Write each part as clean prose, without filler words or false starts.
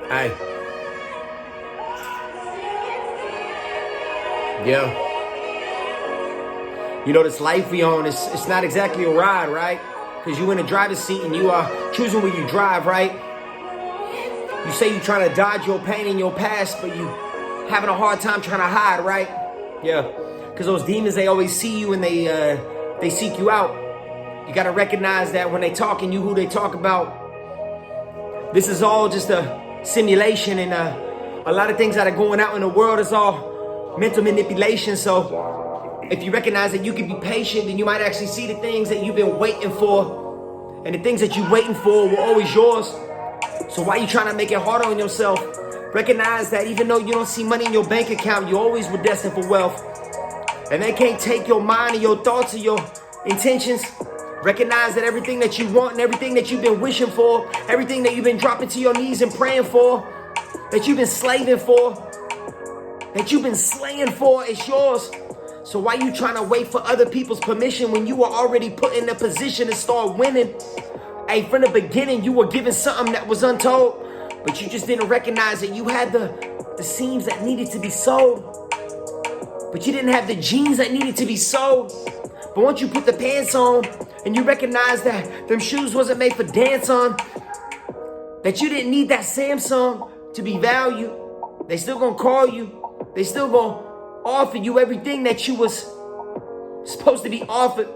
Hey. Yeah. You know, this life we own, it's not exactly a ride, right? Because you in the driver's seat and you are choosing where you drive, right? You say you're trying to dodge your pain in your past, but you having a hard time trying to hide, right? Yeah. Because those demons, they always see you and they seek you out. You got to recognize that when they talking you, who they talk about. This is all just a simulation, and a lot of things that are going out in the world is all mental manipulation. So if you recognize that you can be patient, then you might actually see the things that you've been waiting for. And the things that you're waiting for were always yours. So why are you trying to make it harder on yourself? Recognize that even though you don't see money in your bank account, you always were destined for wealth. And they can't take your mind and your thoughts and your intentions. Recognize that everything that you want and everything that you've been wishing for, everything that you've been dropping to your knees and praying for, that you've been slaving for, that you've been slaying for, is yours. So why you trying to wait for other people's permission when you were already put in a position to start winning? Hey, from the beginning, you were given something that was untold, but you just didn't recognize that you had the seams that needed to be sewed, but you didn't have the jeans that needed to be sewed. But once you put the pants on and you recognize that them shoes wasn't made for dance on, that you didn't need that Samsung to be valued, they still gonna call you. They still gonna offer you everything that you was supposed to be offered.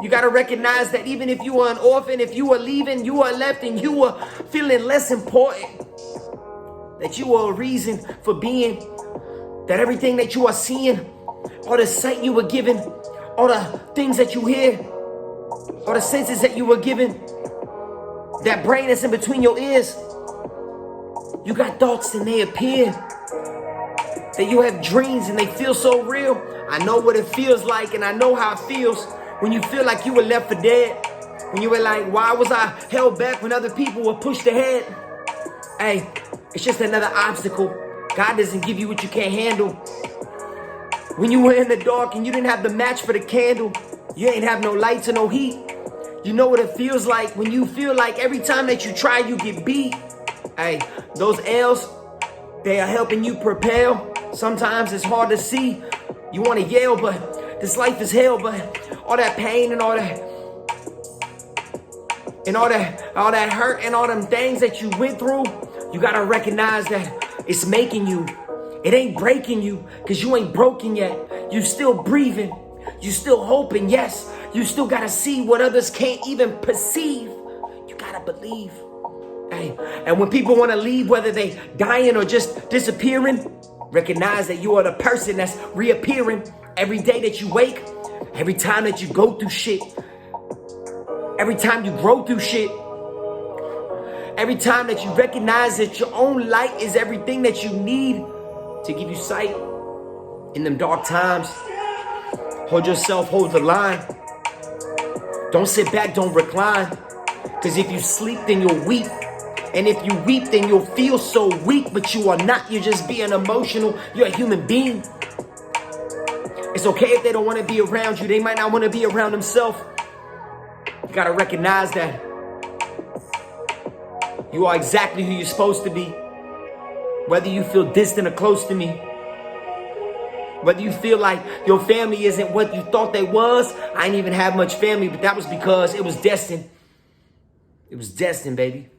You gotta recognize that even if you were an orphan, if you were leaving, you were left, and you were feeling less important, that you were a reason for being, that everything that you are seeing, all the sight you were given, all the things that you hear, all the senses that you were given, that brain that's in between your ears, you got thoughts and they appear, that you have dreams and they feel so real. I know what it feels like, and I know how it feels when you feel like you were left for dead, when you were like, why was I held back when other people were pushed ahead? Hey, it's just another obstacle. God doesn't give you what you can't handle. When you were in the dark and you didn't have the match for the candle, you ain't have no lights or no heat. You know what it feels like when you feel like every time that you try, you get beat. Hey, those L's, they are helping you propel. Sometimes it's hard to see. You want to yell, but this life is hell. But all that pain and all that hurt and all them things that you went through, you got to recognize that it's making you. It ain't breaking you, because you ain't broken yet. You still breathing. You still hoping. Yes, you still got to see what others can't even perceive. You got to believe. Hey, and when people want to leave, whether they dying or just disappearing, recognize that you are the person that's reappearing every day that you wake, every time that you go through shit, every time you grow through shit, every time that you recognize that your own light is everything that you need to give you sight in them dark times. Hold yourself, hold the line. Don't sit back, don't recline. Because if you sleep, then you'll weep. And if you weep, then you'll feel so weak, but you are not. You're just being emotional. You're a human being. It's okay if they don't want to be around you. They might not want to be around themselves. You got to recognize that you are exactly who you're supposed to be. Whether you feel distant or close to me, whether you feel like your family isn't what you thought they was. I didn't even have much family, but that was because it was destined. It was destined, baby.